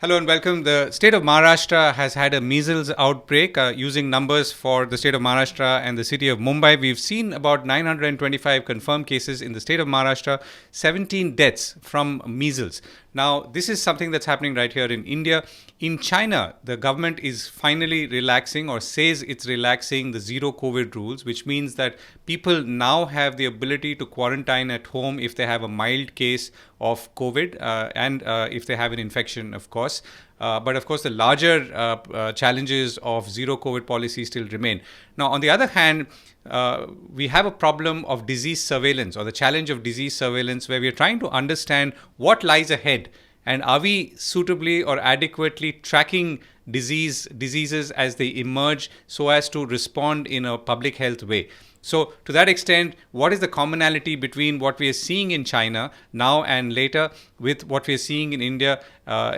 Hello and welcome. The state of Maharashtra has had a measles outbreak. Using numbers for the state of Maharashtra and the city of Mumbai, we've seen about 925 confirmed cases in the state of Maharashtra, 17 deaths from measles. Now, this is something that's happening right here in India. In China, the government is finally relaxing or says it's relaxing the zero COVID rules, which means that people now have the ability to quarantine at home if they have a mild case of COVID and if they have an infection, of course. But of course, the larger challenges of zero COVID policy still remain. Now, on the other hand, we have a problem of disease surveillance, or the challenge of disease surveillance, where we are trying to understand what lies ahead and are we suitably or adequately tracking diseases as they emerge so as to respond in a public health way. So to that extent, what is the commonality between what we are seeing in China now and later with what we are seeing in India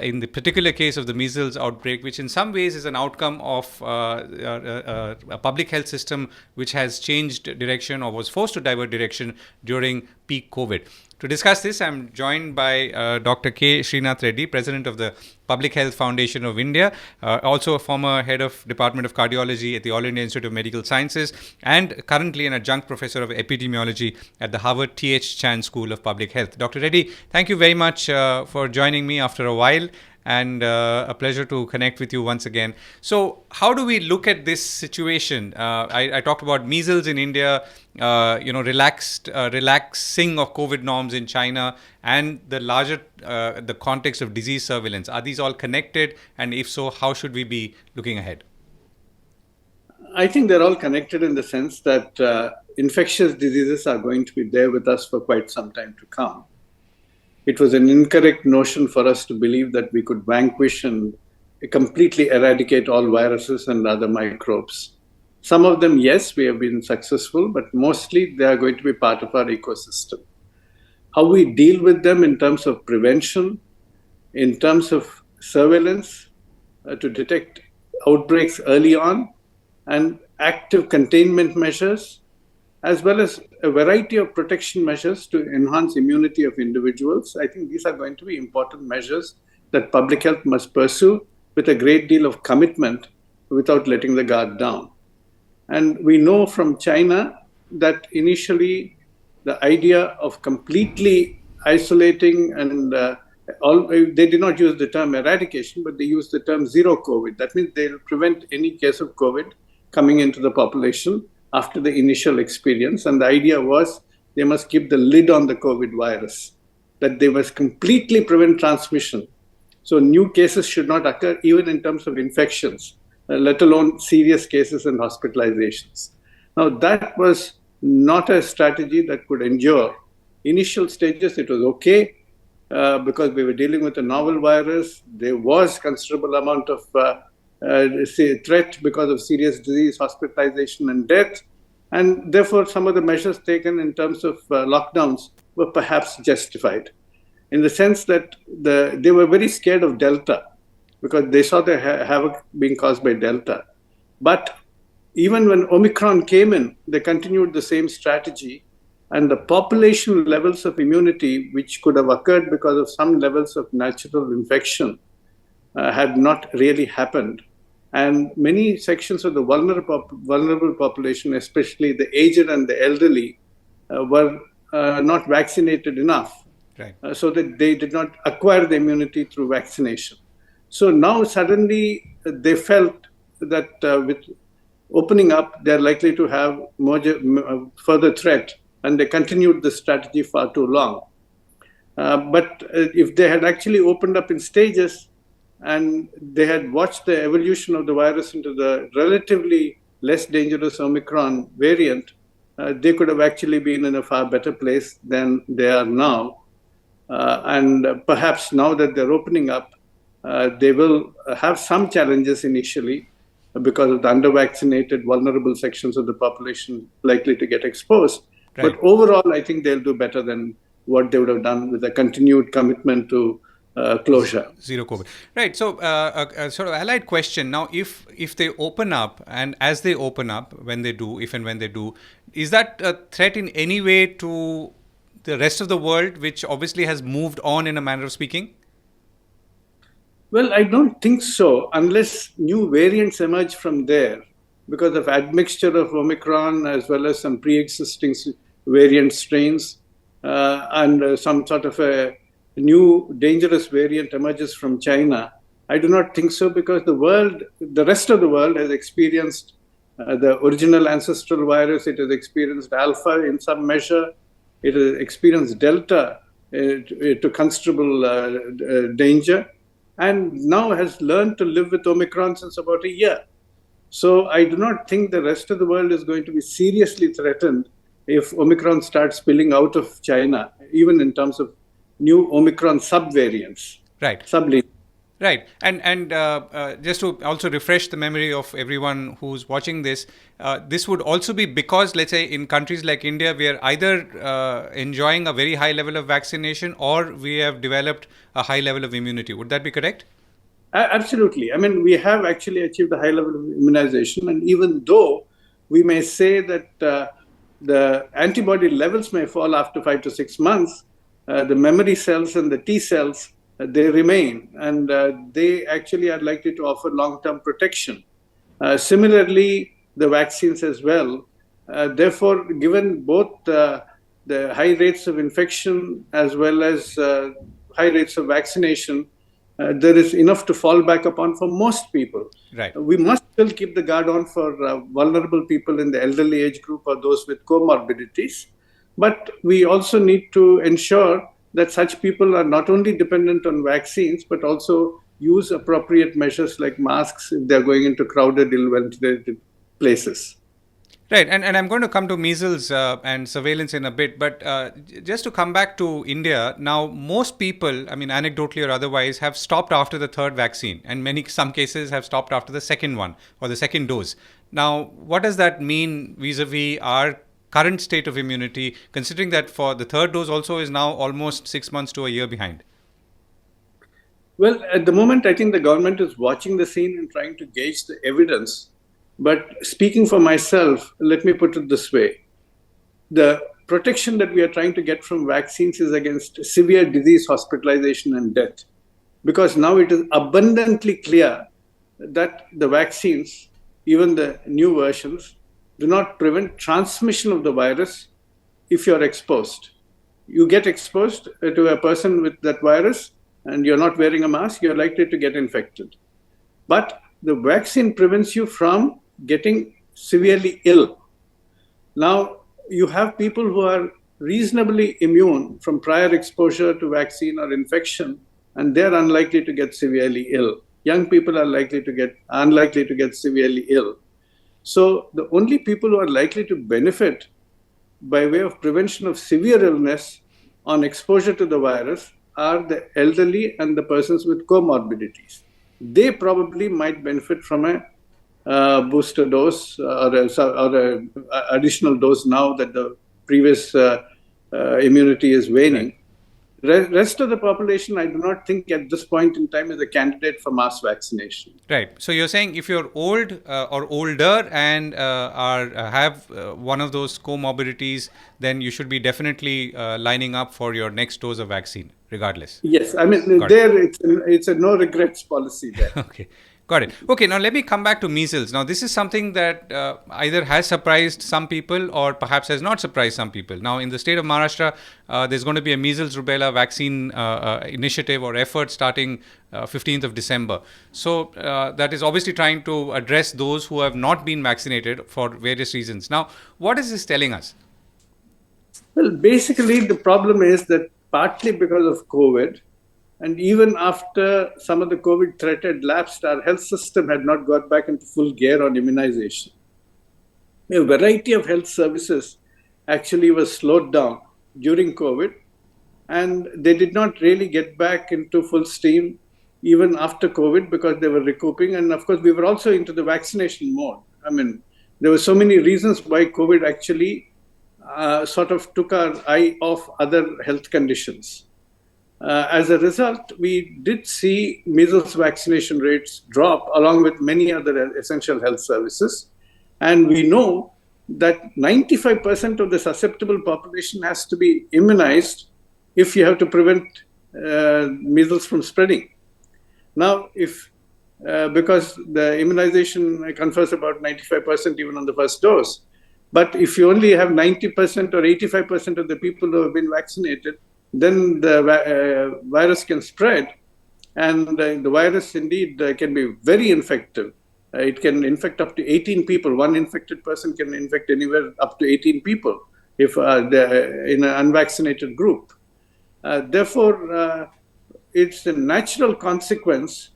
in the particular case of the measles outbreak, which in some ways is an outcome of a public health system which has changed direction or was forced to divert direction during peak COVID? To discuss this, I'm joined by Dr. K. Srinath Reddy, President of the Public Health Foundation of India, also a former head of Department of Cardiology at the All India Institute of Medical Sciences, and currently an adjunct professor of epidemiology at the Harvard T.H. Chan School of Public Health. Dr. Reddy, thank you very much for joining me after a while, and a pleasure to connect with you once again. So how do we look at this situation? I talked about measles in India, relaxing of COVID norms in China, and the larger the context of disease surveillance. Are these all connected? And if so, how should we be looking ahead? I think they're all connected in the sense that infectious diseases are going to be there with us for quite some time to come. It was an incorrect notion for us to believe that we could vanquish and completely eradicate all viruses and other microbes. Some of them, yes, we have been successful, but mostly they are going to be part of our ecosystem. How we deal with them in terms of prevention, in terms of surveillance, to detect outbreaks early on, and active containment measures, as well as a variety of protection measures to enhance immunity of individuals. I think these are going to be important measures that public health must pursue with a great deal of commitment without letting the guard down. And we know from China that initially the idea of completely isolating and they did not use the term eradication, but they used the term zero COVID. That means they'll prevent any case of COVID coming into the population after the initial experience. And the idea was they must keep the lid on the COVID virus, that they must completely prevent transmission. So new cases should not occur even in terms of infections, let alone serious cases and hospitalizations. Now, that was not a strategy that could endure. Initial stages, it was okay because we were dealing with a novel virus. There was considerable amount of threat because of serious disease, hospitalization, and death. And therefore, some of the measures taken in terms of lockdowns were perhaps justified, in the sense that they were very scared of Delta because they saw the havoc being caused by Delta. But even when Omicron came in, they continued the same strategy. And the population levels of immunity, which could have occurred because of some levels of natural infection, had not really happened. And many sections of the vulnerable population, especially the aged and the elderly, were not vaccinated enough, right, so that they did not acquire the immunity through vaccination. So now suddenly they felt that with opening up, they're likely to have further threat, and they continued the strategy far too long. But if they had actually opened up in stages, and they had watched the evolution of the virus into the relatively less dangerous Omicron variant, they could have actually been in a far better place than they are now. And perhaps now that they're opening up, they will have some challenges initially because of the under-vaccinated, vulnerable sections of the population likely to get exposed. Right. But overall, I think they'll do better than what they would have done with a continued commitment to closure. Zero COVID. Right. So a sort of allied question. Now, if they open up, and as they open up, when they do, if and when they do, is that a threat in any way to the rest of the world, which obviously has moved on in a manner of speaking? Well, I don't think so, unless new variants emerge from there because of admixture of Omicron as well as some pre-existing variant strains, and some sort of a new dangerous variant emerges from China. I do not think so because the rest of the world has experienced the original ancestral virus. It has experienced alpha in some measure. It has experienced delta to considerable danger, and now has learned to live with Omicron since about a year. So I do not think the rest of the world is going to be seriously threatened if Omicron starts spilling out of China, even in terms of new Omicron subvariants, Right. sublineages. Right, and just to also refresh the memory of everyone who's watching this, this would also be because, let's say, in countries like India, we are either enjoying a very high level of vaccination or we have developed a high level of immunity. Would that be correct? Absolutely. I mean, we have actually achieved a high level of immunization, and even though we may say that the antibody levels may fall after 5 to 6 months, the memory cells and the T cells, they remain, and they actually are likely to offer long-term protection. Similarly, the vaccines as well. Therefore, given both the high rates of infection as well as high rates of vaccination, there is enough to fall back upon for most people. Right. We must still keep the guard on for vulnerable people in the elderly age group or those with comorbidities. But we also need to ensure that such people are not only dependent on vaccines, but also use appropriate measures like masks if they're going into crowded, ill-ventilated places. Right, and I'm going to come to measles and surveillance in a bit, but just to come back to India, now most people, I mean, anecdotally or otherwise, have stopped after the third vaccine, and some cases have stopped after the second one or the second dose. Now, what does that mean vis-a-vis our current state of immunity, considering that for the third dose also is now almost 6 months to a year behind? Well, at the moment, I think the government is watching the scene and trying to gauge the evidence. But speaking for myself, let me put it this way. The protection that we are trying to get from vaccines is against severe disease, hospitalization, and death. Because now it is abundantly clear that the vaccines, even the new versions, do not prevent transmission of the virus if you're exposed. You get exposed to a person with that virus and you're not wearing a mask, you're likely to get infected. But the vaccine prevents you from getting severely ill. Now, you have people who are reasonably immune from prior exposure to vaccine or infection, and they're unlikely to get severely ill. Young people are unlikely to get severely ill. So the only people who are likely to benefit by way of prevention of severe illness on exposure to the virus are the elderly and the persons with comorbidities. They probably might benefit from a booster dose or a additional dose now that the previous immunity is waning. Rest of the population, I do not think at this point in time is a candidate for mass vaccination. Right. So you're saying if you're old or older and have one of those comorbidities, then you should be definitely lining up for your next dose of vaccine, regardless. Yes, I mean, it's a no regrets policy there. Okay. Got it. Okay, now let me come back to measles. Now, this is something that either has surprised some people or perhaps has not surprised some people. Now, in the state of Maharashtra, there's going to be a measles rubella vaccine initiative or effort starting 15th of December. So, that is obviously trying to address those who have not been vaccinated for various reasons. Now, what is this telling us? Well, basically, the problem is that partly because of COVID, and even after some of the COVID threat had lapsed, our health system had not got back into full gear on immunization. A variety of health services actually was slowed down during COVID, and they did not really get back into full steam even after COVID because they were recouping. And of course, we were also into the vaccination mode. I mean, there were so many reasons why COVID actually sort of took our eye off other health conditions. As a result, we did see measles vaccination rates drop along with many other essential health services. And we know that 95% of the susceptible population has to be immunized if you have to prevent measles from spreading. Now, if because the immunization confers about 95% even on the first dose, but if you only have 90% or 85% of the people who have been vaccinated, then the virus can spread, and the virus indeed can be very infective. It can infect up to 18 people. One infected person can infect anywhere up to 18 people if they're in an unvaccinated group. Therefore, it's a natural consequence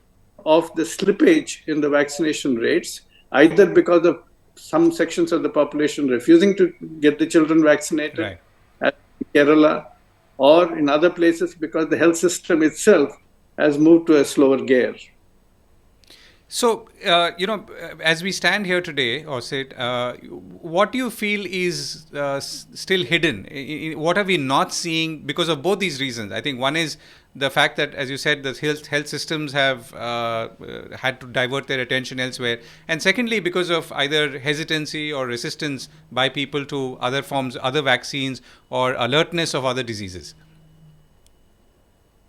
of the slippage in the vaccination rates, either because of some sections of the population refusing to get the children vaccinated, Right. as in Kerala, or in other places because the health system itself has moved to a slower gear. So, as we stand here today, or say, what do you feel is still hidden? What are we not seeing because of both these reasons? I think one is the fact that, as you said, the health systems have had to divert their attention elsewhere. And secondly, because of either hesitancy or resistance by people to other forms, other vaccines, or alertness of other diseases.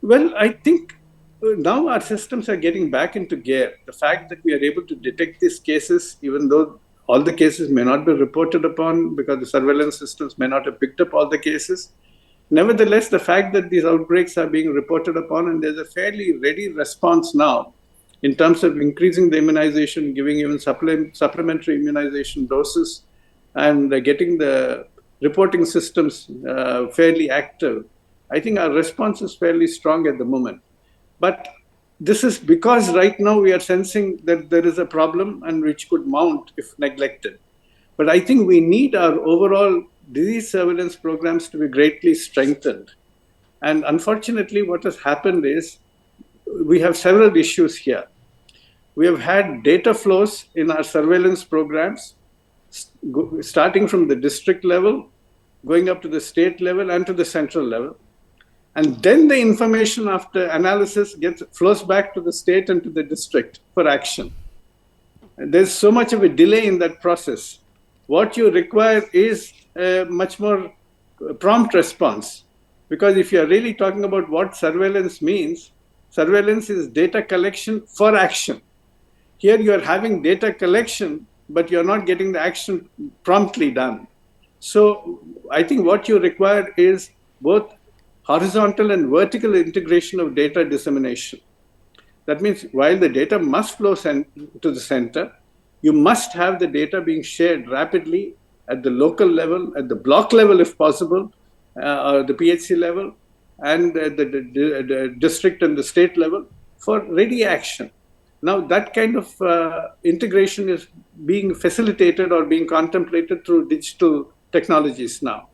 Well, I think now our systems are getting back into gear. The fact that we are able to detect these cases, even though all the cases may not be reported upon because the surveillance systems may not have picked up all the cases. Nevertheless, the fact that these outbreaks are being reported upon, and there's a fairly ready response now in terms of increasing the immunization, giving even supplementary immunization doses, and getting the reporting systems fairly active. I think our response is fairly strong at the moment. But this is because right now we are sensing that there is a problem and which could mount if neglected. But I think we need our overall disease surveillance programs to be greatly strengthened. And unfortunately, what has happened is we have several issues here. We have had data flows in our surveillance programs, starting from the district level, going up to the state level and to the central level. And then the information after analysis flows back to the state and to the district for action. And there's so much of a delay in that process. What you require is a much more prompt response. Because if you're really talking about what surveillance means, surveillance is data collection for action. Here you're having data collection, but you're not getting the action promptly done. So I think what you require is both horizontal and vertical integration of data dissemination. That means while the data must flow to the center, you must have the data being shared rapidly at the local level, at the block level if possible, or the PHC level, and the district and the state level for ready action. Now that kind of integration is being facilitated or being contemplated through digital technologies now.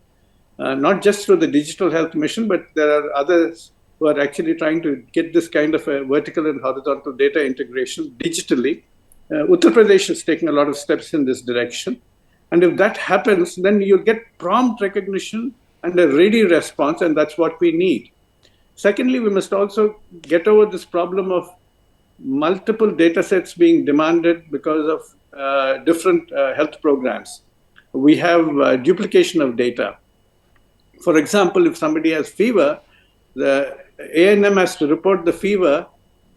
Not just through the digital health mission, but there are others who are actually trying to get this kind of a vertical and horizontal data integration digitally. Uttar Pradesh is taking a lot of steps in this direction. And if that happens, then you'll get prompt recognition and a ready response, and that's what we need. Secondly, we must also get over this problem of multiple data sets being demanded because of different health programs. We have duplication of data. For example, if somebody has fever, the A&M has to report the fever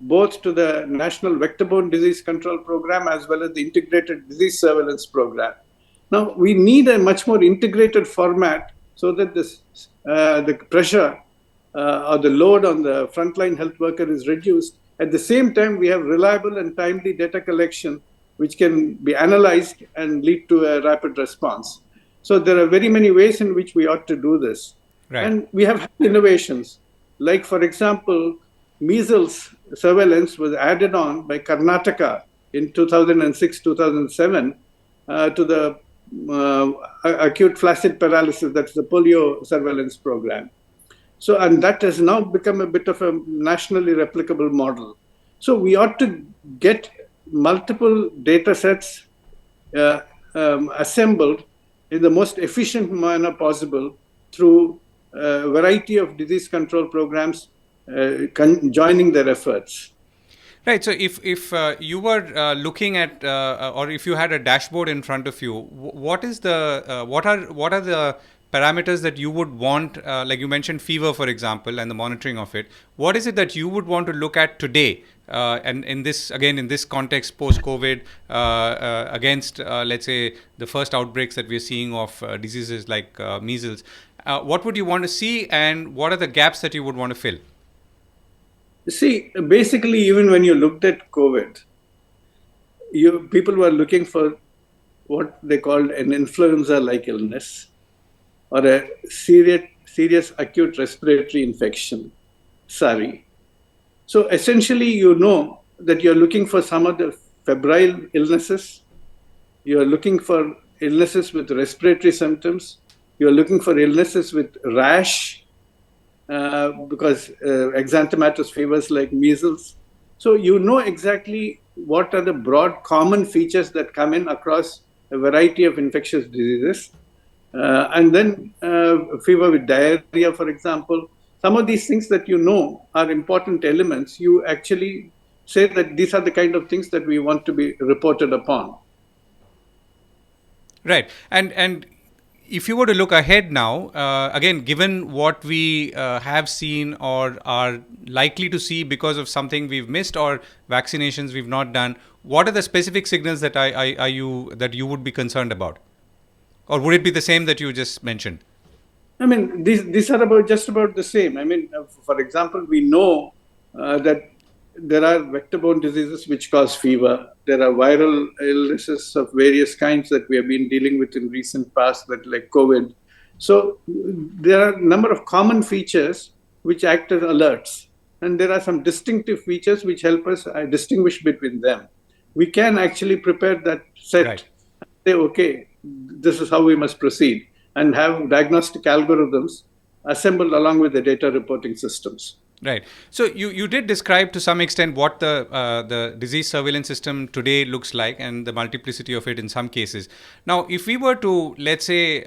both to the National Vector-Borne Disease Control Program as well as the Integrated Disease Surveillance Program. Now, we need a much more integrated format so that the pressure or the load on the frontline health worker is reduced. At the same time, we have reliable and timely data collection which can be analyzed and lead to a rapid response. So there are very many ways in which we ought to do this. Right. And we have innovations. Like, for example, measles surveillance was added on by Karnataka in 2006-2007 to the acute flaccid paralysis, that's the polio surveillance program. So, and that has now become a bit of a nationally replicable model. So we ought to get multiple data sets assembled in the most efficient manner possible through a variety of disease control programs joining their efforts. Right. So if you were looking at or if you had a dashboard in front of you, what are the parameters that you would want, like you mentioned fever, for example, and the monitoring of it. What is it that you would want to look at today And in this context, post-COVID, against, let's say, the first outbreaks that we're seeing of diseases like measles, what would you want to see, and what are the gaps that you would want to fill? See, basically, even when you looked at COVID, people were looking for what they called an influenza-like illness or a serious acute respiratory infection, SARI. So essentially, you know that you're looking for some of the febrile illnesses, you're looking for illnesses with respiratory symptoms, you're looking for illnesses with rash, because exanthematous fevers like measles. So you know exactly what are the broad common features that come in across a variety of infectious diseases. And then fever with diarrhea, for example. Some of these things that you know are important elements, you actually say that these are the kind of things that we want to be reported upon. Right. And if you were to look ahead now, again, given what we have seen or are likely to see because of something we've missed or vaccinations we've not done, what are the specific signals that you would be concerned about? Or would it be the same that you just mentioned? I mean, these are just about the same. I mean, for example, we know that there are vector-borne diseases which cause fever. There are viral illnesses of various kinds that we have been dealing with in recent past, that like COVID. So there are a number of common features which act as alerts, and there are some distinctive features which help us distinguish between them. We can actually prepare that set, Right. say, okay, this is how we must proceed, and have diagnostic algorithms assembled along with the data reporting systems. Right. So you did describe to some extent what the disease surveillance system today looks like and the multiplicity of it in some cases. Now, if we were to, let's say,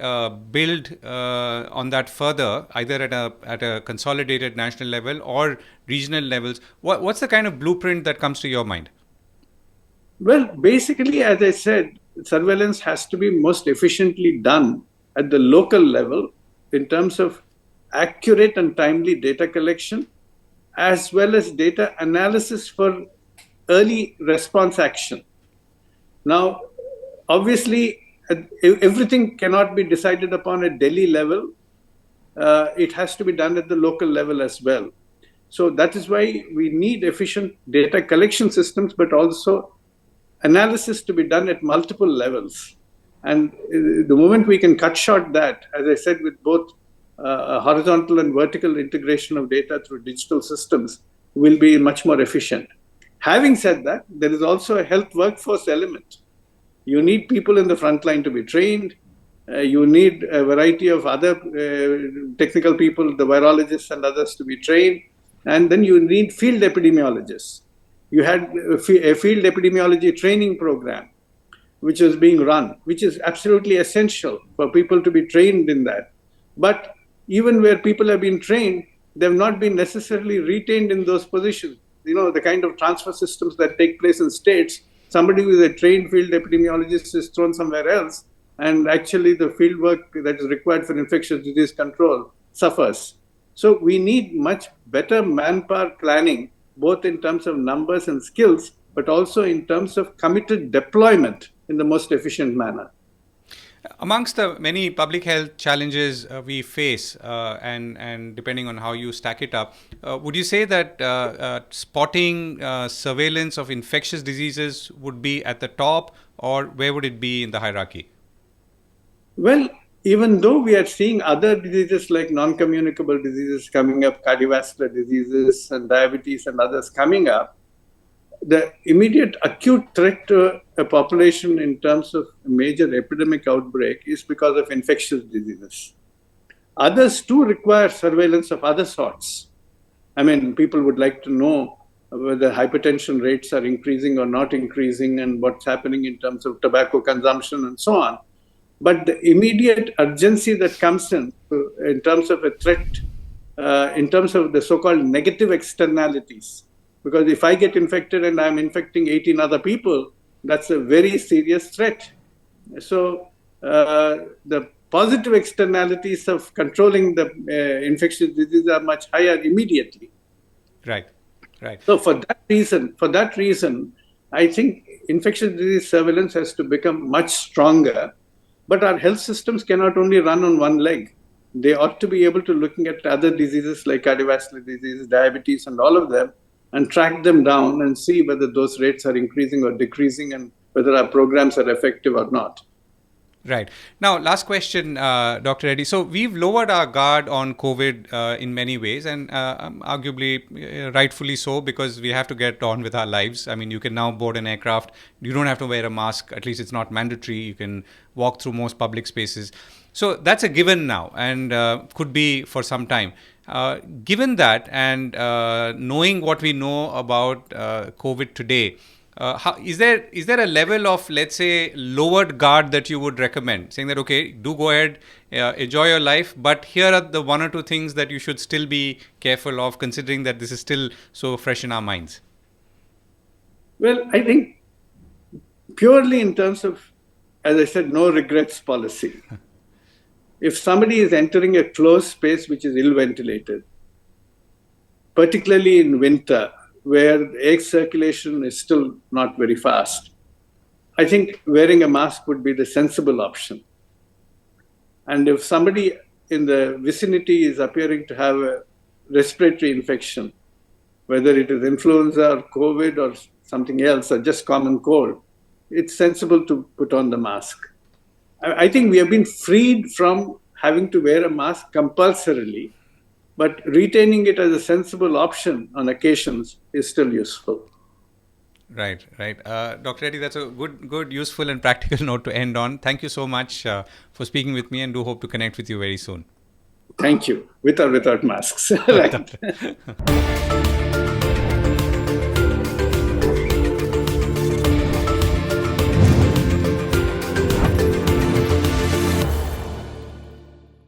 build on that further, either at a consolidated national level or regional levels, what's the kind of blueprint that comes to your mind? Well, basically, as I said, surveillance has to be most efficiently done at the local level in terms of accurate and timely data collection, as well as data analysis for early response action. Now, obviously, everything cannot be decided upon at Delhi level. It has to be done at the local level as well. So that is why we need efficient data collection systems, but also analysis to be done at multiple levels. And the moment we can cut short that, as I said, with both horizontal and vertical integration of data through digital systems, will be much more efficient. Having said that, there is also a health workforce element. You need people in the front line to be trained. You need a variety of other technical people, the virologists and others, to be trained. And then you need field epidemiologists. You had a field epidemiology training program, which is being run, which is absolutely essential for people to be trained in that. But even where people have been trained, they have not been necessarily retained in those positions. You know, the kind of transfer systems that take place in states, somebody who is a trained field epidemiologist is thrown somewhere else, and actually the field work that is required for infectious disease control suffers. So we need much better manpower planning, both in terms of numbers and skills, but also in terms of committed deployment in the most efficient manner. Amongst the many public health challenges we face, and depending on how you stack it up, would you say that spotting surveillance of infectious diseases would be at the top, or where would it be in the hierarchy? Well, even though we are seeing other diseases like non-communicable diseases coming up, cardiovascular diseases and diabetes and others coming up, the immediate acute threat to a population in terms of a major epidemic outbreak is because of infectious diseases. Others too require surveillance of other sorts. I mean, people would like to know whether hypertension rates are increasing or not increasing, and what's happening in terms of tobacco consumption and so on. But the immediate urgency that comes in terms of a threat, in terms of the so-called negative externalities, because if I get infected and I'm infecting 18 other people, that's a very serious threat. So the positive externalities of controlling the infectious disease are much higher immediately. Right. Right. So for that reason, I think infectious disease surveillance has to become much stronger. But our health systems cannot only run on one leg. They ought to be able to looking at other diseases like cardiovascular diseases, diabetes, and all of them, and track them down and see whether those rates are increasing or decreasing, and whether our programs are effective or not. Right. Now, last question, Dr. Reddy. So, we've lowered our guard on COVID in many ways, and arguably rightfully so, because we have to get on with our lives. I mean, you can now board an aircraft. You don't have to wear a mask. At least it's not mandatory. You can walk through most public spaces. So, that's a given now, and could be for some time. Given that, and knowing what we know about COVID today, is there a level of, let's say, lowered guard that you would recommend, saying that, okay, do go ahead, enjoy your life, but here are the one or two things that you should still be careful of, considering that this is still so fresh in our minds? Well, I think purely in terms of, as I said, no regrets policy. If somebody is entering a closed space which is ill ventilated, particularly in winter, where the air circulation is still not very fast, I think wearing a mask would be the sensible option. And if somebody in the vicinity is appearing to have a respiratory infection, whether it is influenza or COVID or something else, or just common cold, it's sensible to put on the mask. I think we have been freed from having to wear a mask compulsorily, but retaining it as a sensible option on occasions is still useful. Right, right. Dr. Reddy, that's a good, useful, and practical note to end on. Thank you so much for speaking with me, and do hope to connect with you very soon. Thank you, with or without masks. Right.